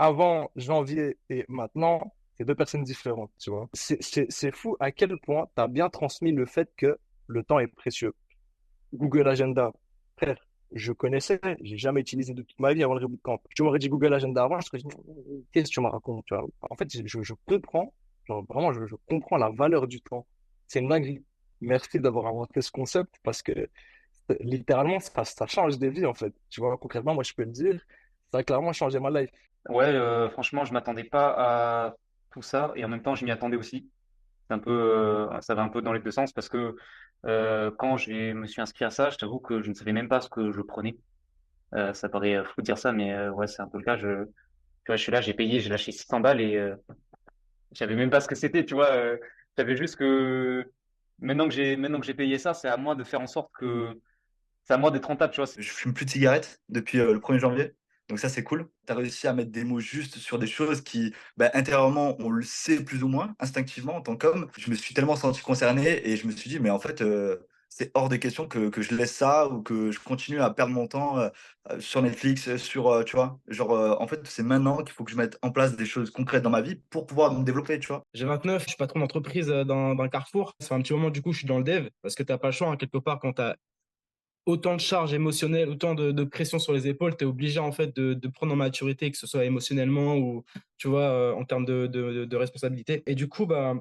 avant janvier et maintenant, c'est deux personnes différentes, tu vois. C'est fou à quel point tu as bien transmis le fait que le temps est précieux. Google Agenda, frère, je connaissais, j'ai jamais utilisé de toute ma vie avant le reboot camp. Tu m'aurais dit Google Agenda avant, je serais dit, qu'est-ce que tu me racontes, tu vois. En fait, je comprends, genre vraiment, je comprends la valeur du temps. C'est une dinguerie. Merci d'avoir inventé ce concept parce que littéralement, ça change des vies, en fait. Tu vois, concrètement, moi, je peux le dire, ça a clairement changé ma life. Ouais, franchement, je m'attendais pas à tout ça et en même temps, je m'y attendais aussi. C'est un peu, ça va un peu dans les deux sens parce que quand me suis inscrit à ça, je t'avoue que je ne savais même pas ce que je prenais. Ça paraît fou de dire ça, mais ouais, c'est un peu le cas. Tu vois, je suis là, j'ai payé, j'ai lâché 600 balles et je savais même pas ce que c'était. Tu vois, je savais juste que maintenant que j'ai payé ça, c'est à moi de faire en sorte que c'est à moi d'être rentable. Tu vois, Je fume plus de cigarettes depuis le 1er janvier. Donc ça, c'est cool. Tu as réussi à mettre des mots justes sur des choses qui, bah, intérieurement, on le sait plus ou moins, instinctivement, en tant qu'homme. Je me suis tellement senti concerné et je me suis dit, mais en fait, c'est hors de question que je laisse ça ou que je continue à perdre mon temps sur Netflix, tu vois. Genre, en fait, c'est maintenant qu'il faut que je mette en place des choses concrètes dans ma vie pour pouvoir me développer, tu vois. J'ai 29, je suis patron d'entreprise dans le Carrefour. Ça fait un petit moment, du coup, je suis dans le dev parce que t'as pas le choix, hein, quelque part, quand tu as autant de charges émotionnelles, autant de pression sur les épaules, tu es obligé en fait de prendre en maturité, que ce soit émotionnellement ou tu vois, en termes de responsabilité. Et du coup, bah,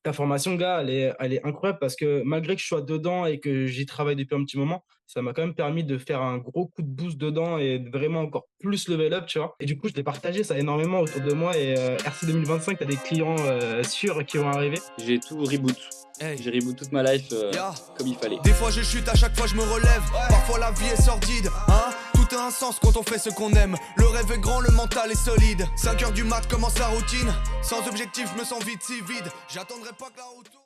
ta formation, gars, elle est incroyable parce que malgré que je sois dedans et que j'y travaille depuis un petit moment, ça m'a quand même permis de faire un gros coup de boost dedans et de vraiment encore plus level up, tu vois. Et du coup, je l'ai partagé ça énormément autour de moi et RC 2025, tu as des clients sûrs qui vont arriver. J'ai tout reboot. Hey. J'ai reboot toute ma life Yeah. comme il fallait. Des fois je chute, à chaque fois je me relève. Parfois la vie est sordide, hein. Tout a un sens quand on fait ce qu'on aime. Le rêve est grand, le mental est solide. 5 heures du mat commence la routine. Sans objectif, je me sens vite si vide. J'attendrai pas que la route tourne.